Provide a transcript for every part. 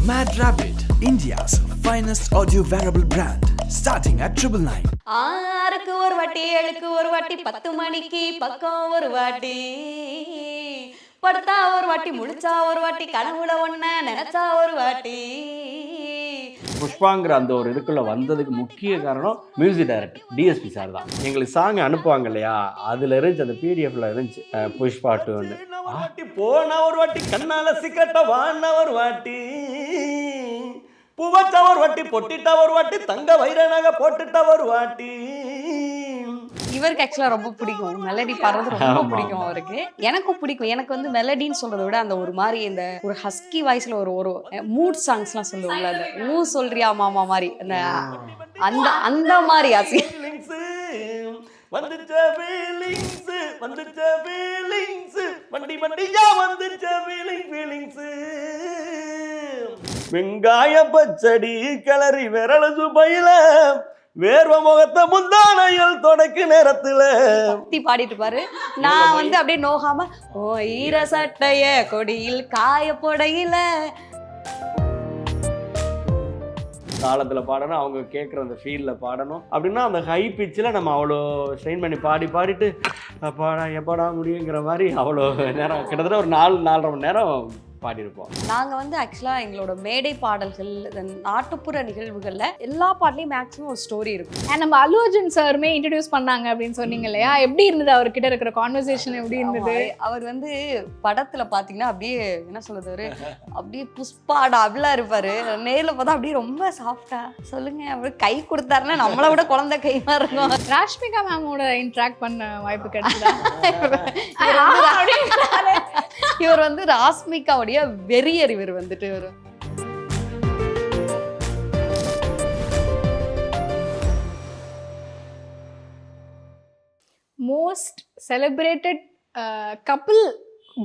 Mad Rabbit, India's finest audio wearable brand, starting at 999. ஆறுக்கு ஒரு வாட்டி, ஏழுக்கு ஒரு வாட்டி, 10 மணிக்கு பக்கம் ஒரு வாட்டி, படுத்தா ஒரு வாட்டி, முழிச்சா ஒரு வாட்டி, கனவுல ஒன்ன நினைச்சா ஒரு வாட்டி. புஷ்பாங்கிற அந்த ஒரு இதுக்குள்ள வந்ததுக்கு முக்கிய காரணம் மியூசிக் டைரக்டர் டிஎஸ்பி சார் தான். எங்களுக்கு சாங் அனுப்புவாங்க இல்லையா, அதுல இருந்துச்சு, அந்த பிடிஎஃப்ல இருந்துச்சு புஷ்பா 2 வாட்டி போன ஒரு வாட்டி, கண்ணால சிக்கட்ட வான ஒரு வாட்டி, பூவச்சா ஒரு வாட்டி, பொட்டிட்டா ஒரு வாட்டி, தங்க வைரனாக போட்டுட்டா ஒரு வாட்டி. இவருக்கு ஆக்சுவலா ரொம்ப பிடிக்கும் மெலடி பாடுறது, ரொம்ப பிடிக்கும் அவருக்கு. எனக்கும் பிடிக்கும். எனக்கு வந்து மெலடின்னு சொல்றதை விட அந்த ஒரு மாதிரி இந்த ஒரு ஹஸ்கி வாய்ஸ்ல ஒரு ஒரு மூட் சாங்ஸ்லாம் சொல்லுவாங்கல்ல, அந்த ஊ சொல்றியா மாமா மாதிரி, அந்த அந்த அந்த மாதிரி ஆசை. வந்துச்ச ஃபீலிங்ஸ், வந்துச்ச ஃபீலிங்ஸ், வண்டி வண்டியா வந்துச்ச ஃபீலிங்ஸ். வெங்காய பச்சடி கிளறி விரல சுபையில, வேர்வ முகத்தை முந்தானையில் தொடக்கு நேரத்துல பாடிட்டு பாரு. நான் வந்து அப்படியே நோகாம ஓ ஈர சட்டைய கொடியில் காய போடையில தாளத்துல பாடணும், அவங்க கேட்குற அந்த ஃபீல்ல பாடணும். அப்படின்னா அந்த ஹை பிச்சில் நம்ம அவ்வளோ ஸ்ட்ரெயின் பண்ணி பாடிட்டு அப்பாடா எப்படா முடியுங்கிற மாதிரி அவ்வளோ நேரம், கிட்டத்தட்ட ஒரு 4-4.5 மணி நேரம் பாடியிருப்போம். நாங்கள் வந்து ஆக்சுவலாக எங்களோட மேடை பாடல்கள், நாட்டுப்புற நிகழ்வுகளில் எல்லா பாடலையும் மேக்ஸிமம் ஒரு ஸ்டோரி இருக்கும். நம்ம அல்லு அர்ஜுன் சாருமே இன்ட்ரடியூஸ் பண்ணாங்க அப்படின்னு சொன்னீங்க இல்லையா, எப்படி இருந்தது அவர்கிட்ட இருக்கிற கான்வர்சேஷன், எப்படி இருந்தது? அவர் வந்து படத்தில் பார்த்தீங்கன்னா அப்படியே என்ன சொல்றது, ஒரு அப்படியே புஷ்பாடா அப்படிலாம் இருப்பார். நேரில் பார்த்தா அப்படியே ரொம்ப சாஃப்டா சொல்லுங்க அப்படி கை கொடுத்தாருன்னா நம்மளை விட குழந்தை கை மாதிரி இருக்கும். ராஷ்மிகா மேமோட இன்ட்ராக்ட் பண்ண வாய்ப்பு கிடைச்சதா? இவர் வந்து ராஷ்மிகாவுடைய வெறியர். இவர் வந்துட்டு ஒரு மோஸ்ட் செலிப்ரேட்டட் கப்புள்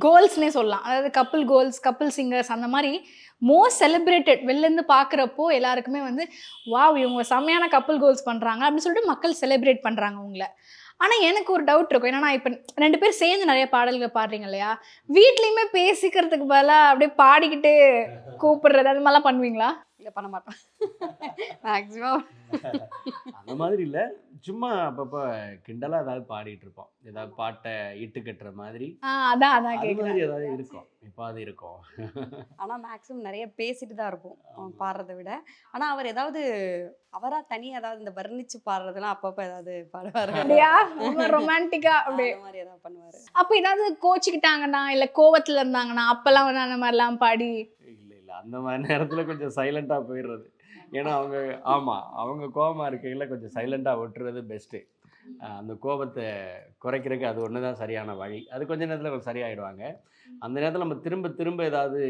கோல்ஸ்னே சொல்லலாம். அதாவது கப்புள் கோல்ஸ், கப்புள் சிங்கர்ஸ், அந்த மாதிரி மோஸ்ட் செலிப்ரேட்டட் வெளிலேருந்து பார்க்குறப்போ எல்லாருக்குமே வந்து வாவ் இவங்க செம்மையான கப்புள் கோல்ஸ் பண்ணுறாங்க அப்படின்னு சொல்லிட்டு மக்கள் செலிப்ரேட் பண்ணுறாங்க உங்களை. ஆனால் எனக்கு ஒரு டவுட் இருக்கும். ஏன்னா இப்போ 2 பேர் சேர்ந்து நிறைய பாடல்கள் பாடுறீங்க இல்லையா, வீட்லேயுமே பேசிக்கிறதுக்கு பதிலாக அப்படியே பாடிக்கிட்டு கூப்பிடுறது அது மாதிரிலாம் பண்ணுவீங்களா? இல்லை, பண்ண மாட்டோம் மேக்ஸிமம். அந்த மாதிரி இல்லை, சும்மா அப்பப்போ கிண்டலாக ஏதாவது பாடிட்டு இருப்போம், ஏதாவது பாட்டை இட்டு கட்டுற மாதிரி. அதான் கேட்குறது ஏதாவது இருக்கும், இப்போ அது இருக்கும். ஆனால் மேக்ஸிமம் நிறைய பேசிட்டு தான் இருப்போம் பாடுறதை விட. ஆனால் அவர் ஏதாவது அவராக தனியாக ஏதாவது இந்த வர்ணிச்சு பாடுறதுலாம் அப்பப்போ ஏதாவது பாடுவார் இல்லையா, ரொமான்டிக்கா அப்படியே மாதிரி ஏதாவது பண்ணுவார். அப்போ ஏதாவது கோச்சிக்கிட்டாங்கன்னா இல்லை கோவத்தில் இருந்தாங்கன்னா அப்போல்லாம் வந்து அந்த மாதிரிலாம் பாடி? இல்லை, அந்த மாதிரி நேரத்தில் கொஞ்சம் சைலண்ட்டாக போயிடுறது. ஏன்னா அவங்க கோபமாக இருக்கையில் கொஞ்சம் சைலண்ட்டாக விட்டுறது பெஸ்ட்டு. அந்த கோபத்தை குறைக்கிறதுக்கு அது ஒன்று தான் சரியான வழி. அது கொஞ்சம் நேரத்தில் கொஞ்சம் சரியாயிடுவாங்க. அந்த நேரத்தில் நம்ம திரும்ப ஏதாவது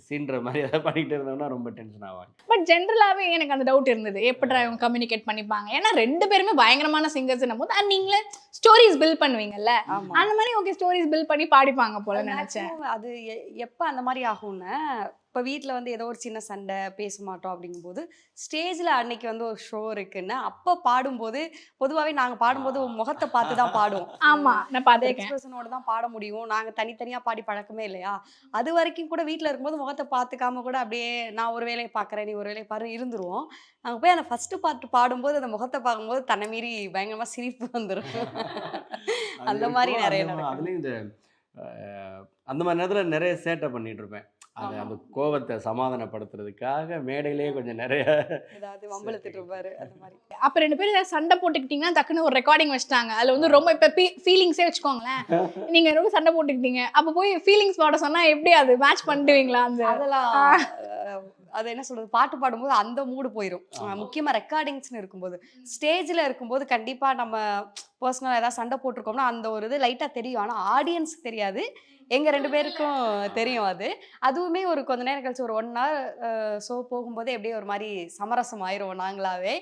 சீன்ற மாதிரி ஏதாவது பண்ணிக்கிட்டு இருந்தோம்னா ரொம்ப டென்ஷன் ஆவாங்க. பட் ஜென்ரலாகவே எனக்கு அந்த டவுட் இருந்தது, எப்படி அவங்க கம்யூனிகேட் பண்ணிப்பாங்க. ஏன்னா 2 பேருமே பயங்கரமான சிங்கர்ஸ் போது நீங்களே ஸ்டோரிஸ் பில்ட் பண்ணுவீங்கல்ல, அந்த மாதிரி ஓகே ஸ்டோரிஸ் பில்ட் பண்ணி பாடிப்பாங்க போல நினைச்சேன். அது எப்போ அந்த மாதிரி ஆகும்னா, இப்போ வீட்டில் வந்து ஏதோ ஒரு சின்ன சண்டை பேச மாட்டோம் அப்படிங்கும்போது ஸ்டேஜில் அன்னைக்கு வந்து ஒரு ஷோ இருக்குன்னா அப்போ பாடும்போது பொதுவாகவே நாங்கள் பாடும்போது முகத்தை பார்த்து தான் பாடுவோம். ஆமாம், நான் பார்த்துருக்கேன். எக்ஸ்பிரஷனோட தான் பாட முடியும். நாங்கள் தனித்தனியாக பாடி பழக்கமே இல்லையா. அது வரைக்கும் கூட வீட்டில் இருக்கும்போது முகத்தை பார்த்துக்காம கூட அப்படியே நான் ஒரு வேலையை பார்க்குறேன், நீ ஒரு வேலையை பாரு இருந்துருவோம். நாங்கள் போய் அந்த ஃபஸ்ட்டு பாட்டு பாடும்போது அந்த முகத்தை பார்க்கும்போது தன்னை மீறி பயங்கரமாக சிரிப்பு வந்துடும். அந்த மாதிரி நிறைய அதுலேயும் இந்த அந்த மாதிரி நேரத்தில் நிறைய சேட்டை பண்ணிட்டு இருப்பேன். அது அந்த கோபத்தை சமாதானப்படுத்துறதுக்காக மேடையிலேயே கொஞ்சம் நிறைய ஏதாவது வம்பளத்துட்டு இருப்பாரு அந்த மாதிரி. அப்போ 2 பேரும் ஏதாவது சண்டை போட்டுக்கிட்டீங்கன்னா டக்குன்னு ஒரு ரெக்கார்டிங் வச்சுட்டாங்க, அதில் வந்து ரொம்ப இப்போ ஃபீலிங்ஸே வச்சுக்கோங்களேன், நீங்கள் ரொம்ப சண்டை போட்டுக்கிட்டீங்க, அப்போ போய் ஃபீலிங்ஸ் பாட சொன்னால் எப்படி அது மேட்ச் பண்ணிடுவீங்களா? அதெல்லாம் அது என்ன சொல்றது, பாட்டு பாடும்போது அந்த மூடு போயிடும். முக்கியமாக ரெக்கார்டிங்ஸ்னு இருக்கும்போது, ஸ்டேஜில் இருக்கும்போது கண்டிப்பாக நம்ம பர்சனலாக ஏதாவது சண்டை போட்டிருக்கோம்னா அந்த ஒரு இது லைட்டாக தெரியும். ஆனால் ஆடியன்ஸுக்கு தெரியாது, எங்கள் 2 பேருக்கும் தெரியும். அதுவுமே ஒரு கொஞ்ச நேரம் கழிச்சு ஒரு 1 hour ஷோ போகும்போது எப்படியே ஒரு மாதிரி சமரசம் ஆயிரும் நாங்களாவே.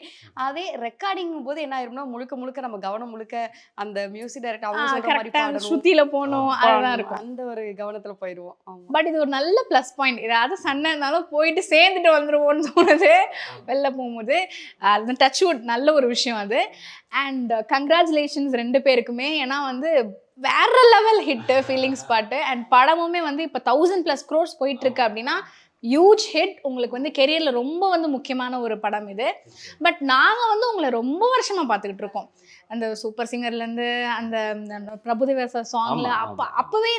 அதே ரெக்கார்டிங் போது என்ன ஆயிரும்னா முழுக்க நம்ம கவனம் முழுக்க அந்த மியூசிக் டைரக்டர் அவங்க சொல்ற மாதிரி பாடணும், ஸ்ருதியில போகணும், அதுதான் இருக்கும். அந்த ஒரு கவனத்துல போயிடுவோம். பட் இது ஒரு நல்ல ப்ளஸ் பாயிண்ட். ஏதாவது சண்டை இருந்தாலும் போயிட்டு சேர்ந்துட்டு வந்துருவோம்னு தோணுது வெளில போகும்போது. அது டச் வுட் நல்ல ஒரு விஷயம் அது. அண்ட் கங்க்ராச்சுலேஷன்ஸ் 2 பேருக்குமே. ஏன்னா வந்து வேற லெவல் ஹிட்டு ஃபீலிங்ஸ் பாட்டு. அண்ட் படமுமே வந்து இப்போ 1000+ crores போயிட்டு இருக்கு அப்படின்னா ஹியூஜ் ஹிட், உங்களுக்கு வந்து கெரியரில் ரொம்ப வந்து முக்கியமான ஒரு படம் இது. பட் நாங்கள் வந்து உங்களை ரொம்ப வருஷமாக பார்த்துக்கிட்டு இருக்கோம். அந்த சூப்பர் சிங்கர்லேருந்து அந்த பிரபுதேவா சாங்கில் அப்போவே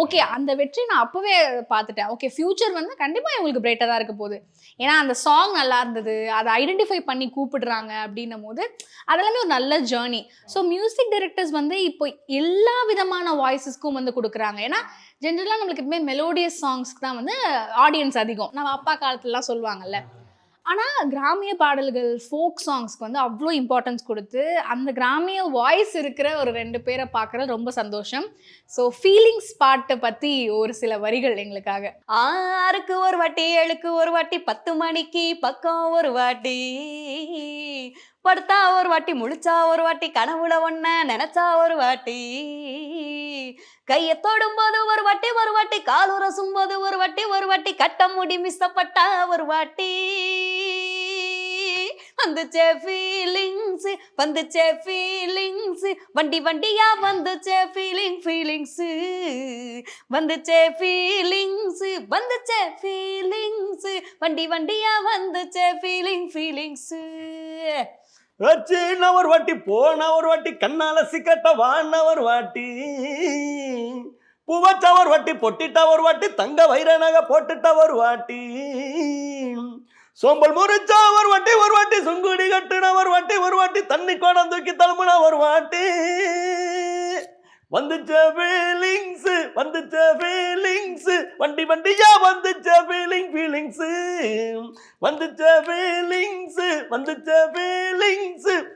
ஓகே அந்த வெற்றி நான் அப்போவே பார்த்துட்டேன். ஓகே ஃப்யூச்சர் வந்து கண்டிப்பாக இவங்களுக்கு பிரைட்டாக தான் இருக்க போகுது. ஏன்னா அந்த சாங் நல்லா இருந்தது, அதை ஐடென்டிஃபை பண்ணி கூப்பிடுறாங்க அப்படின்னும் போது அதெல்லாமே ஒரு நல்ல ஜேர்னி. ஸோ மியூசிக் டைரக்டர்ஸ் வந்து இப்போ எல்லா விதமான வாய்ஸஸ்க்கும் வந்து கொடுக்குறாங்க. ஏன்னா ஜென்ரலாக நம்மளுக்கு எப்பவுமே மெலோடியஸ் சாங்ஸ்க்கு தான் வந்து ஆடியன்ஸ் அதிகம், நம்ம அப்பா காலத்துலலாம் சொல்லுவாங்கல்ல. ஆனால் கிராமிய பாடல்கள் ஃபோக் சாங்ஸ்க்கு வந்து அவ்வளோ இம்பார்ட்டன்ஸ் கொடுத்து அந்த கிராமிய வாய்ஸ் இருக்கிற ஒரு 2 பேரை பார்க்குறது ரொம்ப சந்தோஷம். ஸோ ஃபீலிங்ஸ் பாட்டை பற்றி ஒரு சில வரிகள் எங்களுக்காக. 6க்கு ஒரு வாட்டி 7க்கு ஒரு வாட்டி 10 மணிக்கு பக்கம் ஒரு வாட்டி படுத்தா ஒரு வாட்டி முழிச்சா ஒரு வாட்டி கனவுல ஒன்ன நினைச்சா ஒரு வாட்டி கையை தொடும்போது ஒரு வாட்டி காலுரசும் போது ஒரு வாட்டி கட்ட முடி மிஸ்ஸப்பட்டா ஒரு வாட்டி வந்துச்சே ஃபீலிங்ஸ் வண்டி வண்டியா வந்துச்சே ஃபீலிங்ஸ் வந்துச்சே ஃபீலிங்ஸ் வண்டி வண்டியா வந்துச்சே ஃபீலிங்ஸ் வச்சுன்னா ஒரு வாட்டி போனா ஒரு வாட்டி கண்ணால சிக்கட்ட வானா ஒரு வாட்டி பூவச்சா ஒரு வாட்டி பொட்டிட்டா ஒரு வாட்டி தங்க வைரனாக போட்டுட்டா ஒரு வாட்டி சோம்பல் முறிச்சா ஒரு வாட்டி சுங்குடி கட்டுனா ஒரு வாட்டி தண்ணி கோடம் தூக்கி தழுமுனா ஒரு வாட்டி வந்துச்ச ஃபீலிங்ஸ் வண்டி வண்டியா வந்துச்ச ஃபீலிங்ஸ் வந்துச்ச ஃபீலிங்ஸ்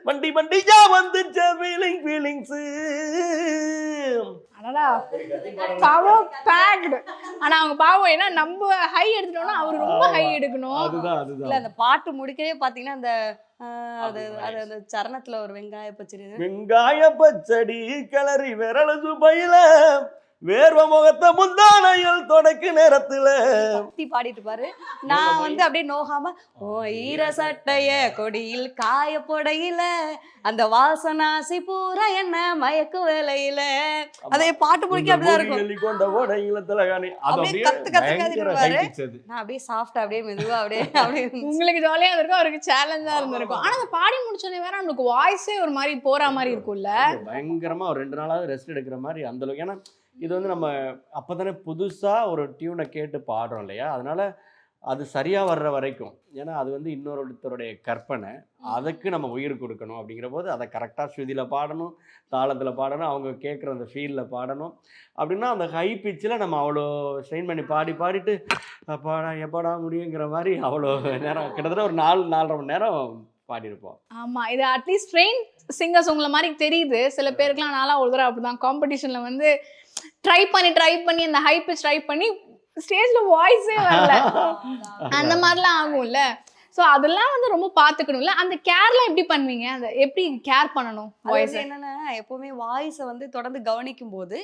வண்டி வண்டியா வந்துச்ச ஃபீலிங்ஸ். அடடா பாவம் பேக்டு. ஆனா அவங்க பாவம், ஏன்னா நம்ம ஹை எடுத்துட்டோம்னா அவர் ரொம்ப ஹை எடுக்கணும். இல்ல அந்த பாட்டு முடிக்கவே பாத்தீங்கன்னா அந்த அந்த சரணத்துல ஒரு வெங்காய பச்சடி கிளறி விரல சுபையில வேர்வ முகத்தை முந்தானையில் தொடக்கு நேரத்துல பாடிட்டு பாரு. நான் வந்து அப்படியே நோகாம ஓ ஈர சட்டைய கொடியில் காய பொடையில அந்த வாசனாசி பூரா என்ன மயக்கு வேலையில அதே பாட்டு முடிக்க அப்படிதான் இருக்கும். கொண்ட ஓடையில தலகாணி அப்படியே நான் அப்படியே சாஃப்டா அப்படியே மெதுவா அப்படியே உங்களுக்கு ஜாலியா இருக்கும், அவருக்கு சேலஞ்சா இருந்திருக்கும். ஆனா அந்த பாடி முடிச்சோடனே வேற நம்மளுக்கு வாய்ஸே ஒரு மாதிரி போற மாதிரி இருக்கும்ல, பயங்கரமா ஒரு 2 நாளாவது ரெஸ்ட் எடுக்கிற மாதிரி அந்த அளவுக்கு. ஏன்னா இது வந்து நம்ம அப்போதானே புதுசாக ஒரு டியூனை கேட்டு பாடுறோம் இல்லையா, அதனால அது சரியாக வர்ற வரைக்கும், ஏன்னா அது வந்து இன்னொருத்தருடைய கற்பனை, அதுக்கு நம்ம உயிர் கொடுக்கணும். அப்படிங்கிற போது அதை கரெக்டாக ஸ்ருதியில் பாடணும், தாளத்தில் பாடணும், அவங்க கேட்குற அந்த ஃபீலில் பாடணும். அப்படின்னா அந்த ஹை பிச்சில் நம்ம அவ்வளோ ஸ்ட்ரெயின் பண்ணி பாடிட்டு எப்படா முடியுங்கிற மாதிரி அவ்வளோ நேரம், கிட்டத்தட்ட ஒரு 4-4.5 மணி நேரம் பாடியிருப்போம். ஆமா, இது அட்லீஸ்ட் ட்ரெயின் சிங்கர்ஸ் உங்களை மாதிரி தெரியுது. சில பேருக்குலாம் நாளாக ஒரு தடவை அப்படிதான் காம்படிஷன்ல வந்து ட்ரை பண்ணி அந்த ஹை பிச் ட்ரை பண்ணி ஸ்டேஜ்ல வாய்ஸே வரல, அந்த மாதிரிலாம் ஆகும்ல. ஸோ அதெல்லாம் வந்து ரொம்ப பார்த்துக்கணும்ல. அந்த கேர்லாம் எப்படி பண்ணுவீங்க, அந்த எப்படி கேர் பண்ணணும் வாய்ஸ்? என்னன்னா எப்பவுமே வாய்ஸை வந்து தொடர்ந்து கவனிக்கும் போது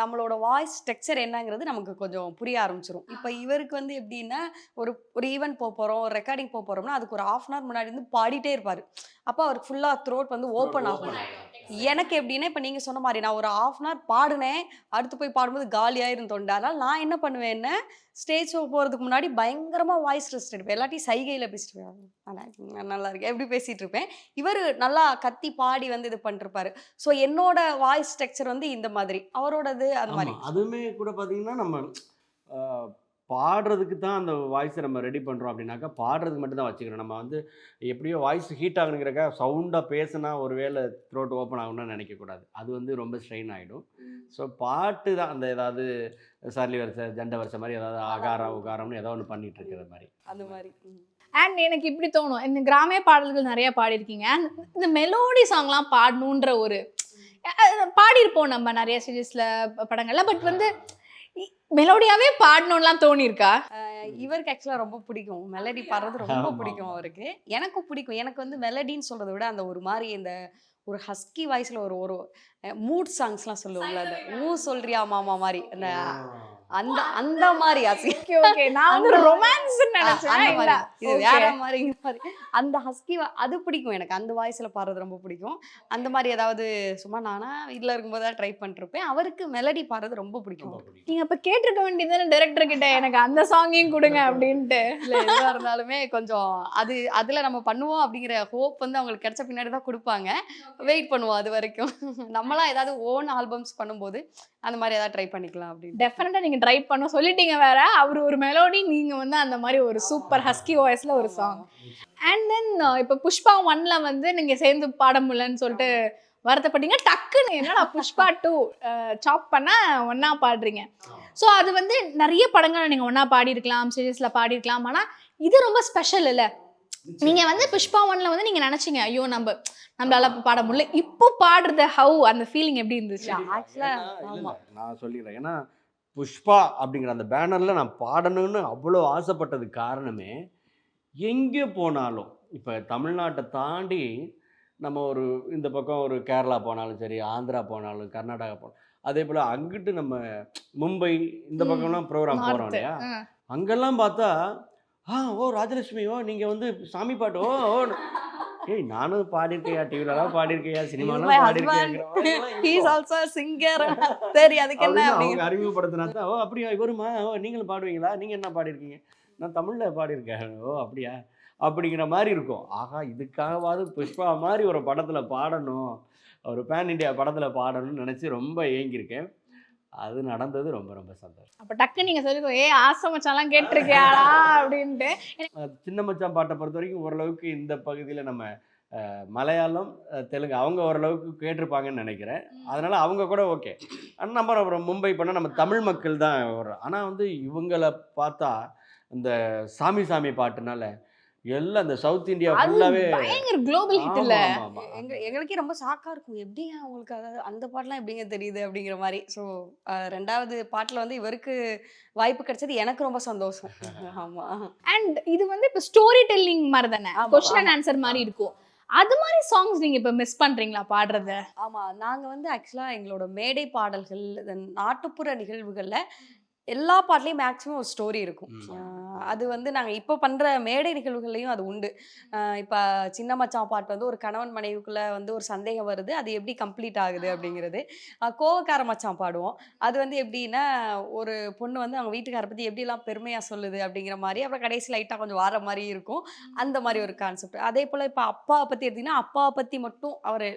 நம்மளோட வாய்ஸ் ஸ்ட்ரக்சர் என்னங்கிறது நமக்கு கொஞ்சம் புரிய ஆரம்பிச்சிடும். இப்போ இவருக்கு வந்து எப்படின்னா ஒரு ஈவெண்ட் போகிறோம், ஒரு ரெக்கார்டிங் போகிறோம்னா அதுக்கு ஒரு 1/2 hour முன்னாடி வந்து பாடிட்டே இருப்பார். அப்போ அவருக்கு ஃபுல்லாக த்ரோட் வந்து ஓப்பன் ஆகும். எனக்கு எப்படின்னா இப்போ நீங்கள் சொன்ன மாதிரி நான் ஒரு 1/2 hour பாடினேன், அடுத்து போய் பாடும்போது காலியாயிரும் தொண்டை. அதனால் நான் என்ன பண்ணுவேன்னா ஸ்டேஜ் ஷோ போகிறதுக்கு முன்னாடி பயங்கரமாக வாய்ஸ் ரெஸ்ட் எடுப்பேன். எல்லாத்தையும் சைகையில் பேசிட்டு இருப்பேன், நல்லா இருக்கு எப்படி பேசிகிட்டு இருப்பேன். இவர் நல்லா கத்தி பாடி வந்து இது பண்ணிருப்பாரு. ஸோ என்னோட வாய்ஸ் ஸ்ட்ரக்சர் வந்து இந்த மாதிரி, அவரோடது அந்த மாதிரி. அதுவுமே கூட பார்த்தீங்கன்னா நம்ம பாடுறதுக்கு தான் அந்த வாய்ஸை நம்ம ரெடி பண்ணுறோம் அப்படின்னாக்கா பாடுறதுக்கு மட்டும் தான் வச்சுக்கிறோம். நம்ம வந்து எப்படியோ வாய்ஸ் ஹீட் ஆகணுங்கிறக்கா சவுண்டாக பேசினா ஒரு வேளை த்ரோட் ஓப்பன் ஆகணும்னு நினைக்கக்கூடாது, அது வந்து ரொம்ப ஸ்ட்ரெயின் ஆகிடும். ஸோ பாட்டு தான் அந்த ஏதாவது சரளி வரிசை ஜண்ட வரிசை மாதிரி ஏதாவது ஆகாரம் உகாரம்னு ஏதோ ஒன்று பண்ணிட்டு இருக்கிற மாதிரி அந்த மாதிரி. அண்ட் எனக்கு இப்படி தோணும், இந்த கிராமிய பாடல்கள் நிறைய பாடியிருக்கீங்க, இந்த மெலோடி சாங்லாம் பாடணுன்ற ஒரு பாடியிருப்போம் நம்ம நிறைய சீரியஸில் படங்கள்ல. பட் வந்து மெலோடியாவே பாடணும்லாம் தோணியிருக்கா? இவருக்கு ஆக்சுவலாக ரொம்ப பிடிக்கும் மெலடி பாடுறது, ரொம்ப பிடிக்கும் அவருக்கு. எனக்கும் பிடிக்கும். எனக்கு வந்து மெலடின்னு சொல்கிறத விட அந்த ஒரு மாதிரி இந்த ஒரு ஹஸ்கி வாய்ஸில் ஒரு மூட் சாங்ஸ்லாம் சொல்லுவோம்ல, அந்த ஊ சொல்றியா மாமா மாதிரி, அந்த அந்த அந்த மாதிரி ஹஸ்கி. ஓகே ஓகே, நான் வந்து ரொமான்ஸ் நினைச்சேன். அந்த இல்ல மாதிரி இது வேற மாதிரி அந்த ஹஸ்கி அது பிடிக்கும் எனக்கு. அந்த வாய்ஸ்ல பாடுறது ரொம்ப பிடிக்கும். அந்த மாதிரி ஏதாவது சும்மா நானா வீட்டில் இருக்கும்போது தான் ட்ரை பண்ணிருப்பேன். அவருக்கு மெலடி பாடுறது ரொம்ப பிடிக்கும். நீங்க அப்ப கேட்டிருக்க வேண்டியது டைரக்டர் கிட்ட எனக்கு அந்த சாங்கையும் கொடுங்க அப்படின்ட்டு. இல்லை எதுவாக இருந்தாலுமே கொஞ்சம் அதில் நம்ம பண்ணுவோம் அப்படிங்கிற ஹோப் வந்து அவங்களுக்கு கிடைச்ச பின்னாடி தான் கொடுப்பாங்க. வெயிட் பண்ணுவோம் அது வரைக்கும். நம்மளாம் ஏதாவது ஓன் ஆல்பம்ஸ் பண்ணும்போது அந்த மாதிரி ஏதாவது ட்ரை பண்ணிக்கலாம் அப்படின்னு. டெஃபினட்டா நீங்க ட்ரை பண்ண சொல்லிட்டீங்க வேற. அவர் ஒரு மெலோடி, நீங்க வந்து அந்த மாதிரி ஒரு சூப்பர் ஹஸ்கி வாய்ஸ்ல ஒரு சாங். அண்ட் தென் இப்போ புஷ்பா 1ல வந்து நீங்க சேர்ந்து பாட முடியலன்னு சொல்லிட்டு வருத்தப்பட்டீங்க. டக்குன்னு என்னடா புஷ்பா 2 சாப் பண்ண ஒன்னா பாடுறீங்க. ஸோ அது வந்து நிறைய படங்கள் நீங்க ஒன்னா பாடியிருக்கலாம், சீரியஸ்ல பாடியிருக்கலாம். ஆனா இது ரொம்ப ஸ்பெஷல் இல்ல. நீங்க வந்து புஷ்பா 1ல வந்து நீங்க நினைச்சீங்க ஐயோ நம்மளால பாட முடியல, இப்போ பாடுறது ஹவு அந்த ஃபீலிங் எப்படி இருந்துச்சு? ஆக்சுவலாக நான் சொல்லிடுறேன். ஏன்னா புஷ்பா அப்படிங்கிற அந்த பேனரில் நான் பாடணும்னு அவ்வளோ ஆசைப்பட்டது காரணமே, எங்கே போனாலும் இப்போ தமிழ்நாட்டை தாண்டி நம்ம ஒரு இந்த பக்கம் ஒரு கேரளா போனாலும் சரி, ஆந்திரா போனாலும், கர்நாடகா போனாலும், அதே போல் அங்கிட்டு நம்ம மும்பை இந்த பக்கம்லாம் ப்ரோக்ராம் போகிறோம் இல்லையா, அங்கெல்லாம் பார்த்தா ஓ ராஜலட்சுமி, ஓ நீங்கள் வந்து சாமி பாட்டு, ஓ ஓ ஏய் நானும் பாடியிருக்கையா, டிவிலலாம் பாடியிருக்கையா, சினிமாலாம் பாடியிருக்கையா, சிங்கர் சரி அதுக்கு என்ன அவங்க அறிமுகப்படுத்தினா தான், ஓ அப்படியா இவருமா, ஓ நீங்களும் பாடுவீங்களா, நீங்கள் என்ன பாடியிருக்கீங்க, நான் தமிழில் பாடியிருக்கேன், ஓ அப்படியா அப்படிங்கிற மாதிரி இருக்கும். ஆகா இதுக்காகவாது புஷ்பா மாதிரி ஒரு படத்தில் பாடணும், ஒரு பேன் இண்டியா படத்தில் பாடணும்னு நினச்சி ரொம்ப ஏங்கியிருக்கேன். அது நடந்தது ரொம்ப ரொம்ப சந்தோஷம். அப்போ டக்கு நீங்கள் சொல்லிக்கோ, ஆசை மச்சான்லாம் கேட்டிருக்கியாடா அப்படின்ட்டு. சின்ன மச்சான் பாட்டை பொறுத்த வரைக்கும் ஓரளவுக்கு இந்த பகுதியில் நம்ம மலையாளம், தெலுங்கு அவங்க ஓரளவுக்கு கேட்டிருப்பாங்கன்னு நினைக்கிறேன். அதனால் அவங்க கூட ஓகே. ஆனால் நம்ம அப்புறம் மும்பை பண்ணால் நம்ம தமிழ் மக்கள் தான் வர்றோம். ஆனால் வந்து இவங்களை பார்த்தா இந்த சாமி பாட்டுனால எல்லாம் இந்த சவுத் இந்தியா ஃபுல்லாவே பயங்கர குளோபல் ஹிட் இல்ல. எங்களுக்கே ரொம்ப ஷாக்கா இருக்கும், எப்படிங்க உங்களுக்கு அதாவது அந்த பாட்டுலாம் எப்படிங்க தெரியுது அப்படிங்கிற மாதிரி. ஸோ 2வது பாட்டில் வந்து இவருக்கு வாய்ப்பு கிடைச்சது எனக்கு ரொம்ப சந்தோஷம். ஆமா. அண்ட் இது வந்து இப்போ ஸ்டோரி டெல்லிங் மாதிரி தானே, கொஸ்டின் அண்ட் ஆன்சர் மாதிரி இருக்கும். அது மாதிரி சாங்ஸ் நீங்க இப்போ மிஸ் பண்றீங்களா பாடுறத? ஆமா, நாங்க வந்து ஆக்சுவலா எங்களோட மேடை பாடல்கள், நாட்டுப்புற நிகழ்வுகள்ல எல்லா பாட்டுலேயும் மேக்ஸிமம் ஒரு ஸ்டோரி இருக்கும். அது வந்து நாங்கள் இப்போ பண்ணுற மேடை நிகழ்வுகள்லையும் அது உண்டு. இப்போ சின்ன மச்சான் பாட்டு வந்து ஒரு கணவன் மனைவிக்குள்ளே வந்து ஒரு சந்தேகம் வருது, அது எப்படி கம்ப்ளீட் ஆகுது அப்படிங்கிறது. கோவக்கார மச்சான் பாடுவோம், அது வந்து எப்படின்னா ஒரு பொண்ணு வந்து அவங்க வீட்டுக்காரை பற்றி எப்படிலாம் பெருமையாக சொல்லுது அப்படிங்கிற மாதிரி, அப்புறம் கடைசி லைட்டாக கொஞ்சம் வார மாதிரி இருக்கும். அந்த மாதிரி ஒரு கான்செப்ட். அதே போல் இப்போ அப்பாவை பற்றி எடுத்திங்கன்னா அப்பாவை பற்றி மட்டும் அவர்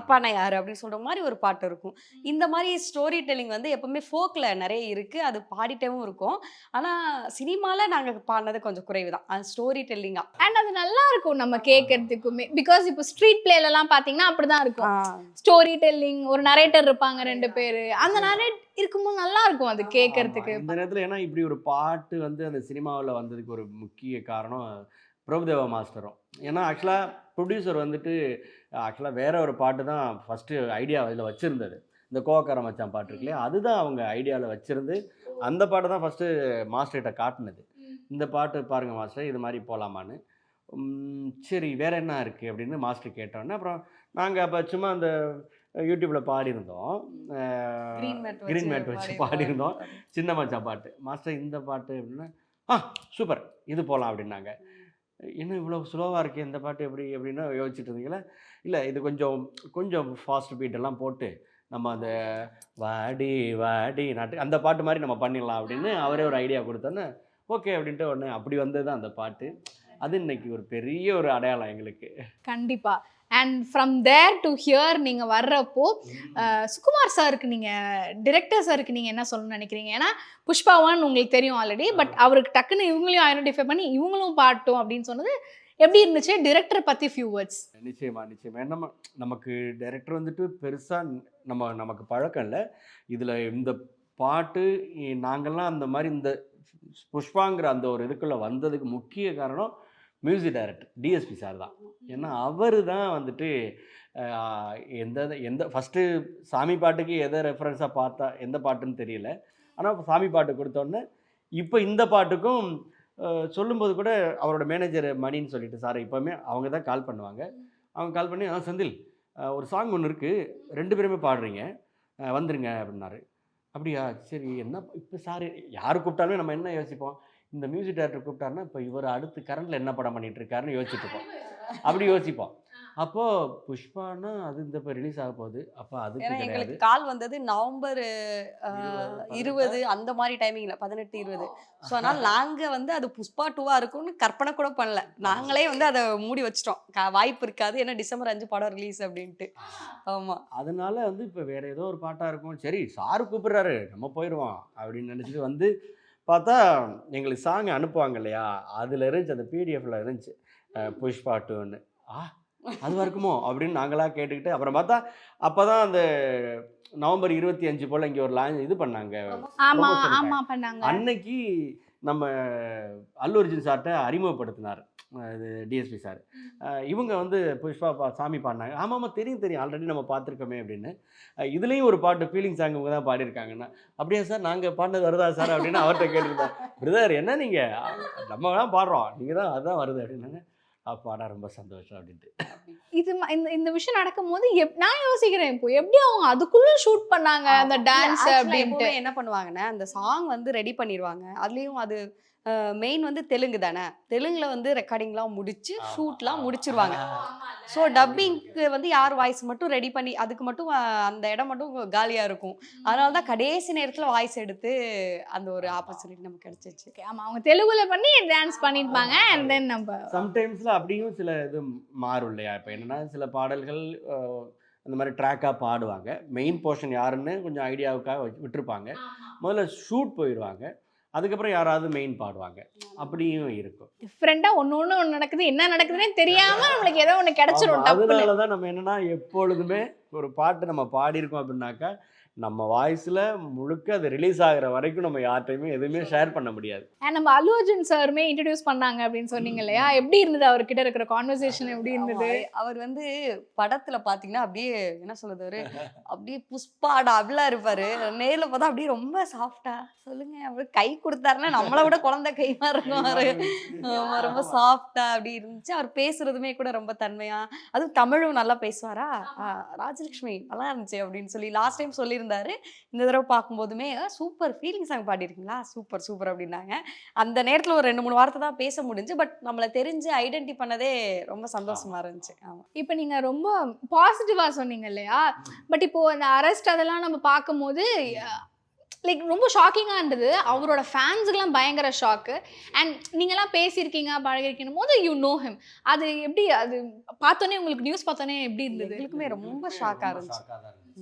அப்பானா யார் அப்படின்னு சொல்கிற மாதிரி ஒரு பாட்டு இருக்கும். இந்த மாதிரி ஸ்டோரி டெல்லிங் வந்து எப்பவுமே ஃபோக்கில் நிறைய இருக்குது, அது பாடிட்டேவும் இருக்கும். ஆனால் சினிமாவில் நாங்கள் பாடினது கொஞ்சம் குறைவு தான், அது ஸ்டோரி டெல்லிங்கா. அண்ட் அது நல்லா இருக்கும் நம்ம கேட்கறதுக்குமே. பிகாஸ் இப்போ ஸ்ட்ரீட் பிளேலலாம் பார்த்தீங்கன்னா அப்படிதான் இருக்கும். ஸ்டோரி டெல்லிங், ஒரு நரேட்டர் இருப்பாங்க 2 பேர், அந்த நரேட் இருக்கும்போது நல்லா இருக்கும் அது கேட்கறதுக்கு. இந்த நேரத்தில் ஏன்னா இப்படி ஒரு பாட்டு வந்து அந்த சினிமாவில் வந்ததுக்கு ஒரு முக்கிய காரணம் பிரபுதேவா மாஸ்டரும். ஏன்னா ஆக்சுவலாக ப்ரொடியூசர் வந்துட்டு ஆக்சுவலாக வேற ஒரு பாட்டு தான் ஃபஸ்ட்டு ஐடியா இதில் வச்சுருந்தது. இந்த கோவக்கார மச்சான் பாட்டு இருக்கு இல்லையா, அதுதான் அவங்க ஐடியாவில் வச்சுருந்து அந்த பாட்டை தான் ஃபஸ்ட்டு மாஸ்டர்கிட்ட காட்டினது. இந்த பாட்டு பாருங்கள் மாஸ்டர், இது மாதிரி போகலாமான்னு. சரி வேறு என்ன இருக்குது அப்படின்னு மாஸ்டர் கேட்டோன்னே அப்புறம் நாங்கள் அப்போ சும்மா அந்த யூடியூப்பில் பாடியிருந்தோம், க்ரீன் மேட் வச்சு பாடியிருந்தோம் சின்ன மச்சான் பாட்டு. மாஸ்டர் இந்த பாட்டு அப்படின்னா சூப்பர் இது போகலாம் அப்படின்னாங்க. இன்னும் இவ்வளோ ஸ்லோவாக இருக்குது இந்த பாட்டு எப்படி எப்படின்னா யோசிச்சுட்டு இருந்தீங்களா? இல்லை இது கொஞ்சம் ஃபாஸ்ட் பீட்டெல்லாம் போட்டு நம்ம அந்த வாடி வாடி நாட்டு அந்த பாட்டு மாதிரி நம்ம பண்ணிடலாம் அப்படின்னு அவரே ஒரு ஐடியா கொடுத்தோன்னே ஓகே அப்படின்ட்டு ஒன்று அப்படி வந்தது தான் அந்த பாட்டு. அது இன்னைக்கு ஒரு பெரிய ஒரு அடையாளம் எங்களுக்கு. கண்டிப்பாக. And from there to here நீங்கள் வர்றப்போ சுகுமார் சாருக்கு, நீங்கள் டிரெக்டர் சாருக்கு நீங்கள் என்ன சொல்லணும்னு நினைக்கிறீங்க? ஏன்னா புஷ்பா 1 உங்களுக்கு தெரியும் ஆல்ரெடி, பட் அவருக்கு டக்குன்னு இவங்களையும் ஐடென்டிஃபை பண்ணி இவங்களும் பாட்டும் அப்படின்னு சொன்னது எப்படி இருந்துச்சு? டிரெக்டரை பற்றி ஃபியூ வேர்ட்ஸ். நிச்சயமாக ஏன்னா நமக்கு டைரக்டர் வந்துட்டு பெருசாக நமக்கு பழக்கம் இல்லை. இதில் இந்த பாட்டு நாங்கள்லாம் அந்த மாதிரி இந்த புஷ்பாங்கிற அந்த ஒரு இதுக்குள்ளே வந்ததுக்கு முக்கிய காரணம் மியூசிக் டைரக்டர் டிஎஸ்பி சார் தான். ஏன்னா அவர் தான் வந்துட்டு எந்த ஃபஸ்ட்டு சாமி பாட்டுக்கு எதை ரெஃபரன்ஸாக பார்த்தா எந்த பாட்டுன்னு தெரியல, ஆனால் சாமி பாட்டு கொடுத்தோன்னே இப்போ இந்த பாட்டுக்கும் சொல்லும்போது கூட அவரோட மேனேஜர் மணின்னு சொல்லிட்டு சார் இப்போவுமே அவங்க தான் கால் பண்ணுவாங்க. அவங்க கால் பண்ணி செந்தில் ஒரு சாங் ஒன்று இருக்குது 2 பேருமே பாடுறீங்க வந்துருங்க அப்படின்னாரு. அப்படியா சரி என்ன இப்போ சார் யார் கூப்பிட்டாலுமே நம்ம என்ன யோசிப்போம், இந்த மியூசிக் டைரக்டர் கூப்பிட்டாருன்னா இப்போ இவர் அடுத்து கரண்ட்ல என்ன படம் பண்ணிட்டு இருக்காருன்னு யோசிச்சுட்டு இருப்போம். அப்படி யோசிப்போம். அப்போ புஷ்பானா அது இந்த இப்போ ரிலீஸ் ஆக போகுது, அப்போ அதுக்கு ஏன்னா கிடையாது. எங்களுக்கு கால் வந்தது நவம்பர் 20 அந்த மாதிரி டைமிங்ல 18-20. ஸோ அதனால நாங்க வந்து அது புஷ்பா 2-ஆ இருக்கும்னு கற்பனை கூட பண்ணல. நாங்களே வந்து அதை மூடி வச்சிட்டோம். வாய்ப்பு இருக்காது, ஏன்னா டிசம்பர் 5 படம் ரிலீஸ் அப்படின்ட்டு. ஆமா. அதனால வந்து இப்போ வேற ஏதோ ஒரு பாட்டா இருக்கும், சரி சார் கூப்பிடுறாரு நம்ம போயிடுவோம் அப்படின்னு நினச்சிட்டு வந்து பார்த்தா எங்களுக்கு சாங் அனுப்புவாங்க இல்லையா, அதில் இருந்துச்சு, அந்த பிடிஎஃப்ல இருந்துச்சு புஷ்பா 2ன்னு. அதுவாக இருக்குமோ அப்படின்னு நாங்களாக கேட்டுக்கிட்டு அப்புறம் பார்த்தா அப்போ தான் அந்த நவம்பர் 25 போல் இங்கே ஒரு இது பண்ணாங்க, ஆமா promotion ஆமா க்காக. பண்ணாங்க. அன்னைக்கு நம்ம அல்லு அர்ஜுன் சார்கிட்ட அறிமுகப்படுத்தினார் இது டிஎஸ்பி சார். இவங்க வந்து புஷ்பா சாமி பாடினாங்க. ஆமாம் தெரியும் தெரியும் ஆல்ரெடி நம்ம பார்த்துருக்கோமே அப்படின்னு. இதுலேயும் ஒரு பாட்டு ஃபீலிங் சாங் இவங்க தான் பாடியிருக்காங்கன்னா, அப்படியா சார் நாங்கள் பாடினது வருதா சார் அப்படின்னு அவர்கிட்ட கேட்டுருந்தேன். பிரதர் என்ன நீங்கள் நம்ம தான் பாடுறோம், நீங்கள் தான் அதுதான் வருது அப்படின்னாங்க. அப்பாடா ரொம்ப சந்தோஷம் அப்படின்ட்டு. இது இந்த இந்த விஷயம் நடக்கும்போது நான் யோசிக்கிறேன், இப்போ எப்படி அவங்க அதுக்குள்ள ஷூட் பண்ணாங்க அந்த டான்ஸ் Actually அப்படின்ட்டு. எப்பவுமே என்ன பண்ணுவாங்கன்னா, அந்த சாங் வந்து ரெடி பண்ணிடுவாங்க. அதுலயும் அது மெயின் வந்து தெலுங்கு தானே, தெலுங்குல வந்து ரெக்கார்டிங்லாம் முடிச்சு ஷூட்லாம் முடிச்சிருவாங்க. ஸோ டப்பிங்க்கு வந்து யார் வாய்ஸ் மட்டும் ரெடி பண்ணி அதுக்கு மட்டும் அந்த இடம் மட்டும் காலியாக இருக்கும். அதனால தான் கடைசி நேரத்தில் வாய்ஸ் எடுத்து அந்த ஒரு ஆப்பர்ச்சுனிட்டி நமக்கு கிடைச்சிச்சு. Okay, ஆமா அவங்க தெலுங்குல பண்ணி டான்ஸ் பண்ணிருப்பாங்க and then நம்ம சம்டைம்ஸில் அப்படியும் சில இது மாறும் இல்லையா. இப்போ என்னென்னா சில பாடல்கள் அந்த மாதிரி ட்ராக்காக பாடுவாங்க, மெயின் போர்ஷன் யாருன்னு கொஞ்சம் ஐடியாவுக்காக விட்டுருப்பாங்க, முதல்ல ஷூட் போயிடுவாங்க, அதுக்கப்புறம் யாராவது மெயின் பாடுவாங்க, அப்படியும் இருக்கும். டிஃப்ரெண்டா ஒண்ணு நடக்குது, என்ன நடக்குதுன்னே தெரியாம நம்மளுக்கு ஏதோ ஒண்ணு கிடைச்சிரும் டப்புன்னு. அதனால தான் நம்ம என்னன்னா எப்பொழுதுமே ஒரு பாட்டு நம்ம பாடியிருக்கோம் அப்படின்னாக்கா நம்ம வாய்ஸில் முழுக்க அது ரிலீஸ் ஆகிற வரைக்கும் நம்ம யார்கிட்டையுமே எதுவுமே ஷேர் பண்ண முடியாது. நம்ம அல்லு அர்ஜுன் சாருமே இன்ட்ரடியூஸ் பண்ணாங்க அப்படின்னு சொன்னீங்க இல்லையா, எப்படி இருந்தது அவர்கிட்ட இருக்கிற கான்வர்சேஷன், எப்படி இருந்தது? அவர் வந்து படத்துல பாத்தீங்கன்னா அப்படியே என்ன சொல்றது, ஒரு அப்படியே புஷ்பாடா அப்படிலாம் இருப்பாரு. நேர்ல பார்த்தா அப்படியே ரொம்ப சாஃப்டா சொல்லுங்க அப்படி கை கொடுத்தாருன்னா நம்மளை விட குழந்தை கை மாதிரி இருக்கும் அவரு. ஆமா, ரொம்ப சாஃப்டா அப்படி இருந்துச்சு. அவர் பேசுறதுமே கூட ரொம்ப தன்மையா, அதுவும் தமிழும் நல்லா பேசுவாரா. ராஜலட்சுமி நல்லா இருந்துச்சு அப்படின்னு சொல்லி லாஸ்ட் டைம் சொல்லியிருந்தாரு. இந்த தடவை பார்க்கும்போதுமே சூப்பர் ஃபீலிங் சாங் பாடிருக்கீங்களா, சூப்பர் சூப்பர் அப்படின்னாங்க. அந்த நேரத்துல ஒரு 2-3 வார்த்தை தான் பேச முடிஞ்சு, பட் நம்மளை தெரிஞ்சு ஐடென்டி பண்ணதே ரொம்ப சந்தோஷமா இருந்துச்சு. ஆமா. இப்போ நீங்க ரொம்ப பாசிட்டிவா சொன்னீங்க இல்லையா, பட் இப்போ அந்த அரெஸ்ட் அதெல்லாம் நம்ம பார்க்கும்போது லைக் ரொம்ப ஷாக்கிங்காக இருந்தது. அவரோட ஃபேன்ஸுக்கெல்லாம் பயங்கர ஷாக்கு. அண்ட் நீங்களாம் பேசியிருக்கீங்க பழகிருக்கீங்க போது யூ நோ ஹிம். அது எப்படி, அது பார்த்தோன்னே உங்களுக்கு நியூஸ் பார்த்தோன்னே எப்படி இருந்தது? எங்களுக்குமே ரொம்ப ஷாக்காக இருந்துச்சு.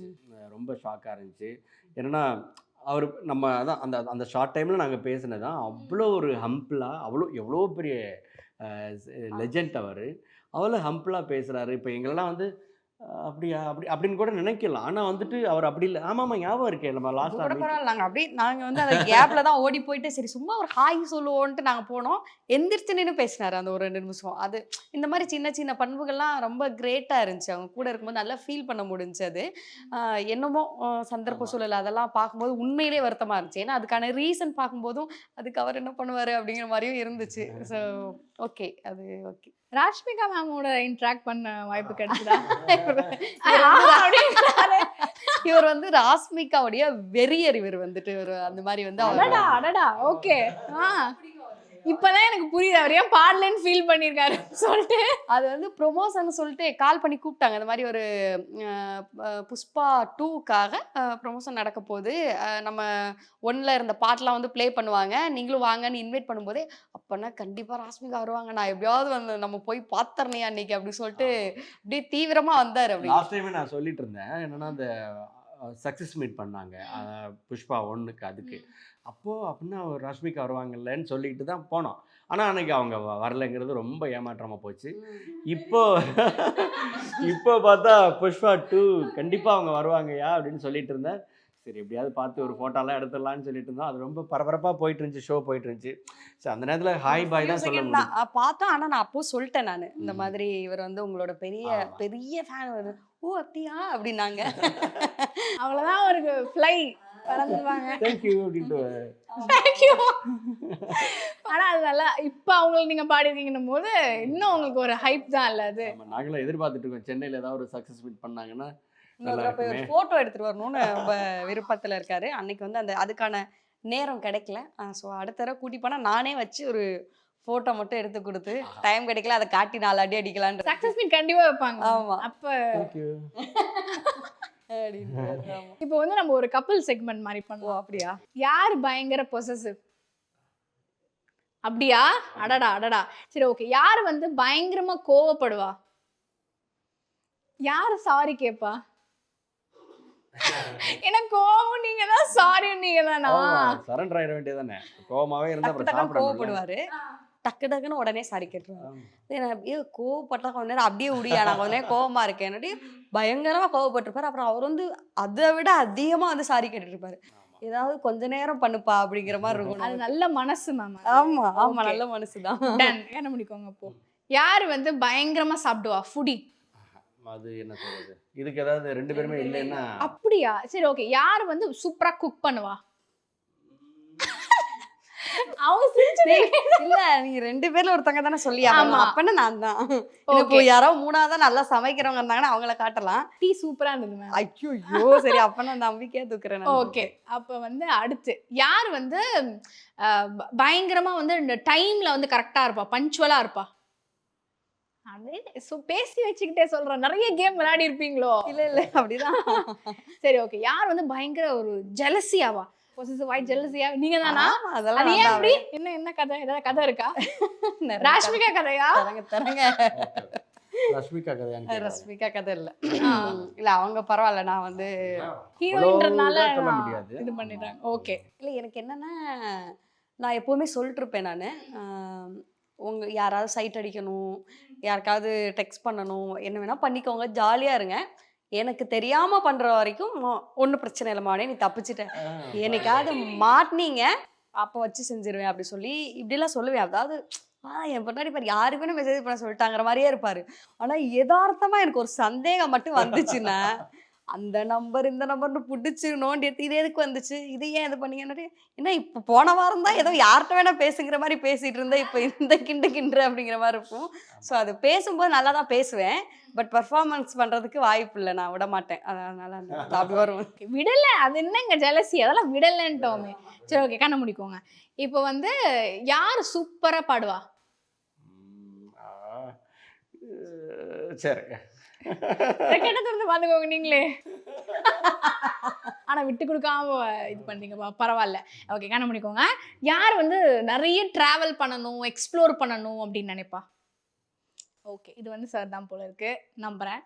ரொம்ப ஷாக்காக இருந்துச்சு. ஏன்னா அவர் நம்ம அதான் அந்த அந்த ஷார்ட் டைமில் நாங்கள் பேசினது தான் அவ்வளோ ஒரு ஹம்பிளாக, எவ்வளோ பெரிய லெஜெண்ட் அவர், அவ்வளோ ஹம்பிளாக பேசுகிறாரு. இப்போ எங்களெல்லாம் வந்து அப்படியா அப்படின்னு கூட நினைக்கலாம், ஆனால் வந்துட்டு அவர் அப்படி இல்லை. ஆமாம் ஞாபகம் இருக்கே நம்ம லாஸ்ட் கூட பரவாயில்ல, நாங்கள் வந்து அந்த கேப்ல தான் ஓடி போயிட்டு சரி சும்மா ஒரு ஹாய் சொல்லுவோன்ட்டு நாங்கள் போனோம். எந்திரிச்சு நின்று பேசினாரு அந்த ஒரு 2 நிமிஷம். அது இந்த மாதிரி சின்ன சின்ன பண்புகள்லாம் ரொம்ப கிரேட்டாக இருந்துச்சு. அவங்க கூட இருக்கும்போது நல்லா ஃபீல் பண்ண முடிஞ்சது. என்னமோ சந்தர்ப்ப சூழல் அதெல்லாம் பார்க்கும்போது உண்மையிலே வருத்தமாக இருந்துச்சு. ஏன்னா அதுக்கான ரீசன் பார்க்கும்போதும் அதுக்கு அவர் என்ன பண்ணுவார் அப்படிங்கிற மாதிரியும் இருந்துச்சு. ஸோ ஓகே, அது ஓகே. ராஷ்மிகா மேமோட இன்ட்ராக்ட் பண்ண வாய்ப்பு கிடைச்சதா? இவர் வந்து ராஷ்மிகாவுடைய வெறியர். இவர் வந்துட்டு ஒரு அந்த மாதிரி வந்து அடடா ஓகே. இப்பதான் எனக்கு புரியுது அவர் ஏன் பாடலன்னு ஃபீல் பண்ணியிருக்காரு சொல்லிட்டு. அது வந்து ப்ரொமோஷன் சொல்லிட்டு கால் பண்ணி கூப்பிட்டாங்க. அந்த மாதிரி ஒரு புஷ்பா 2க்காக ப்ரொமோஷன் நடக்க போகுது, நம்ம 1ல் இருந்த பாட்டெலாம் வந்து ப்ளே பண்ணுவாங்க, நீங்களும் வாங்கன்னு இன்வைட் பண்ணும்போதே அப்போனா கண்டிப்பாக ராஷ்மிகா வருவாங்க, நான் எப்படியாவது வந்து நம்ம போய் பார்த்தர்னியா அன்னைக்கு அப்படி சொல்லிட்டு அப்படியே தீவிரமாக வந்தார். அப்படி லாஸ்ட் டைமே நான் சொல்லிட்டு இருந்தேன் என்னன்னா அந்த சக்ஸஸ் மீட் பண்ணாங்க புஷ்பா 1க்கு, அதுக்கு அப்போது அப்படின்னா ராஷ்மிகா வருவாங்கல்லன்னு சொல்லிட்டு தான் போனோம். ஆனால் அன்றைக்கி அவங்க வரலைங்கிறது ரொம்ப ஏமாற்றமாக போச்சு. இப்போ பார்த்தா புஷ்பா 2 கண்டிப்பாக அவங்க வருவாங்கய்யா அப்படின்னு சொல்லிட்டு இருந்தேன். சரி எப்படியாவது பார்த்து ஒரு ஃபோட்டோலாம் எடுத்துடலான்னு சொல்லிட்டு இருந்தோம். அது ரொம்ப பரபரப்பாக போயிட்டு இருந்துச்சு, ஷோ போயிட்டு இருந்துச்சு. சரி அந்த நேரத்தில் ஹாய் பாய் தான் சொல்லணும் பார்த்தோம். ஆனால் நான் அப்போ சொல்லிட்டேன், நான் இந்த மாதிரி இவர் வந்து உங்களோட பெரிய பெரிய ஃபேன் வருது. ஓ அப்படியா அப்படின்னாங்க. அவ்வளோதான் அவருக்கு ஃப்ளை பறந்துருவாங்க. தேங்க்யூ அப்படின்ட்டு. தேங்க்யூ. ஆனால் அது நல்லா இப்போ அவங்களுக்கு நீங்கள் பாடிருக்கீங்கன்னும் போது இன்னும் உங்களுக்கு ஒரு ஹைப் தான் இல்லை அது. நாங்களும் எதிர்பார்த்துட்டு இருக்கோம் சென்னையில் ஏதாவது ஒரு சக்ஸஸ் மீட் பண்ணாங்கன்னா இன்னொரு நல்லா தடவை போய் ஒரு இருக்குமே. ஃபோட்டோ எடுத்துட்டு வரணும்னு ரொம்ப விருப்பத்தில் இருக்காரு. அன்னைக்கு வந்து அதுக்கான நேரம் கிடைக்கல. ஸோ அடுத்த தடவை கூட்டி போனால் நானே வச்சு ஒரு ஃபோட்டோ மட்டும் எடுத்து கொடுத்து டைம் கிடைக்கல அதை காட்டி 4 அடி அடிக்கலான்ற. சக்ஸஸ் மீட் கண்டிப்பா வைப்பாங்க. ஆமா. அப்ப Thank you. இப்போ வந்து நம்ம ஒரு கப்பிள் செக்மெண்ட் மாதிரி ஓ பண்ணுவோம். அப்படியா? யார் பயங்கர பொசசிவ்? அப்படியா? அடடா அடடா. சரி ஓகே. யார் வந்து பயங்கரமா கோவப்படுவா? யார் சாரி கேப்பா? எனக்கு கோவம் நீங்க தான், சாரி நீங்க தானா? சரண்டர் ஆயிட வேண்டியதானே. கோவமாவே இருந்தா டக்கு அப்புறம் டக்குன்னு சாப்பிடணும். கோவப்படுவாரு. டக்கு டக்குன்னு உடனே சாரி கேட்டுருவாரு. கோவப்பட்டா கொஞ்ச நேரம் அப்படியே உடியா, நான் கொஞ்ச நேரம் கோவமா இருக்கேன் பயங்கரமா கோவப்பட்டிருப்பாரு. அப்புறம் அவர் வந்து அதை விட அதிகமா வந்து சாரி கேட்டுட்டு இருப்பாரு. ஏதாவது கொஞ்ச நேரம் பண்ணுப்பா அப்படிங்கிற மாதிரி இருக்கும். அது நல்ல மனசு மேம். ஆமா ஆமா, நல்ல மனசுதான். என்ன முடிக்கோங்க அப்போ. யார் வந்து பயங்கரமா சாப்பிடுவா? ஃபுடி. அது என்ன சொல்றது, இதுக்கு ஏதாவது 2 பேருமே இல்லைன்னா அப்படியா? சரி ஓகே. யார் வந்து சூப்பரா குக் பண்ணுவா? அவங்க சிரிச்சதே இல்ல, நீங்க 2 பேர்ல ஒருத்தங்க தானே சொல்லி ஆமா. ஆகணும். அப்பன்னா நான் தான். இப்போ யாரோ 3ஆவதா நல்லா சமைக்கிறவங்க இருந்தாங்கன்னா அவங்கள காட்டலாம். டீ சூப்பரா இருந்தது மேம். ஐயோ சரி, அப்ப நான் நம்பிக்கையா தூக்குறேன். ஓகே. அப்ப வந்து அடுத்து யார் வந்து பயங்கரமா வந்து இந்த டைம்ல வந்து கரெக்டா இருப்பா, பஞ்சுவலா இருப்பா? அதே பேசி வச்சுக்கிட்டே சொல்றேன். நிறைய கேம் விளையாடி இருப்பீங்களோ? இல்ல அப்படிதான். சரி ஓகே. யார் வந்து பயங்கர ஒரு ஜெலசியாவா? பொசசிவ் வாய் ஜெலசியா நீங்க தானா? ஆமா, அதெல்லாம் அது ஏன் வேண்டாம். அப்படி? என்ன கதை? ஏதாவது கதை இருக்கா? நிறைய ராஷ்மிகா கதையா? தரங்க. ரஷ்மிகா கதையான்னு ரஷ்மிகா கதை இல்ல. இல்ல அவங்க பரவாயில்ல. நான் வந்து ஹீரோயின்றனால சொல்ல முடியாது. இது பண்ணிடுறாங்க. ஓகே. இல்ல, எனக்கு என்னன்னா, நான் எப்பவுமே சொல்லிட்டு இருப்பேன். நான் உங்க யாராவது சைட் அடிக்கணும், யாருக்காவது டெக்ஸ்ட் பண்ணணும், என்ன வேணா பண்ணிக்கோங்க, ஜாலியா இருங்க. எனக்கு தெரியாம பண்ற வரைக்கும் ஒன்றும் பிரச்சனை இல்லை மாடே, நீ தப்பிச்சிட்ட. என்னைக்காவது மாட்டினீங்க அப்போ வச்சு செஞ்சிருவேன் அப்படி சொல்லி இப்படிலாம் சொல்லுவேன். அதாவது என் பொண்ணாடி பாரு யாருக்குன்னு மெசேஜ் பண்ண சொல்லிட்டாங்கிற மாதிரியே இருப்பாரு. ஆனா யதார்த்தமா எனக்கு ஒரு சந்தேகம் மட்டும் வந்துச்சுன்னா அந்த நம்பர் இந்த நம்பர்னு பிடிச்சி நோண்டி எடுத்து இது எதுக்கு வந்துச்சு, இது ஏன் இது பண்ணீங்கன்னு. என்ன இப்போ போன வாரம் தான் ஏதோ யார்கிட்ட வேணா பேசுங்கிற மாதிரி பேசிட்டு இருந்தேன், இப்போ இந்த கிண்டு அப்படிங்கிற மாதிரி இருக்கும். ஸோ அது பேசும்போது நல்லா தான் பேசுவேன். பட் பர்ஃபார்மன்ஸ் பண்றதுக்கு வாய்ப்பு இல்லை, நான் விட மாட்டேன். அதனால அந்த அப்படி வரும். விடல, அது என்னங்க ஜெலசி, அதெல்லாம் விடலன்ட்டோமே. சரி ஓகே, கண்ண முடிக்கோங்க. இப்போ வந்து யார் சூப்பரா பாடுவா? சரி கிட்டத்திலிருந்து பாத்துக்கோங்க நீங்களே. ஆனா விட்டு கொடுக்காம இது பண்ணீங்கப்பா, பரவாயில்ல. ஓகே, கண்ண முடிக்கோங்க. யார் வந்து நிறைய டிராவல் பண்ணணும், எக்ஸ்ப்ளோர் பண்ணணும் அப்படின்னு நினைப்பா? ஓகே, இது வந்து சார் தான் போல இருக்கு, நம்புறேன்.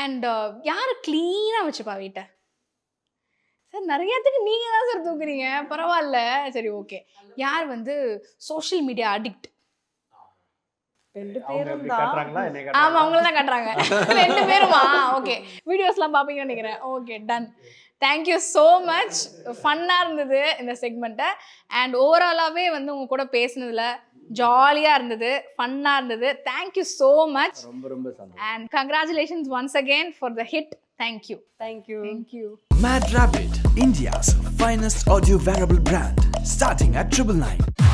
அண்ட் யார் கிளீனா வச்சுப்பா வீட்டை? சார் நிறையத்துக்கு நீங்க தான் சார் தூக்குறீங்க, பரவாயில்ல. சரி ஓகே. யார் வந்து சோஷியல் மீடியா அடிக்ட்? 2 பேரும் தான். காட்டுறாங்களா என்னை ஆமா, காட்டுறாங்களா? அவங்கள தான் காட்டுறாங்க. 2 பேருமா? ஓகே, வீடியோஸ்லாம் பார்ப்பீங்கன்னு நினைக்கிறேன். Okay, done. Thank you so much. ஃபன்னாக இருந்தது இந்த செக்மெண்ட்டை. அண்ட் ஓவராலாகவே வந்து உங்க கூட பேசுனதுல ஜாலியாக இருந்தது, ஃபன்னாக இருந்தது. Thank you so much. ரொம்ப ரொம்ப சந்தோஷம். And congratulations once again for the hit. Thank you. Thank you. Mad Rabbit, India's finest audio wearable brand, starting at 999.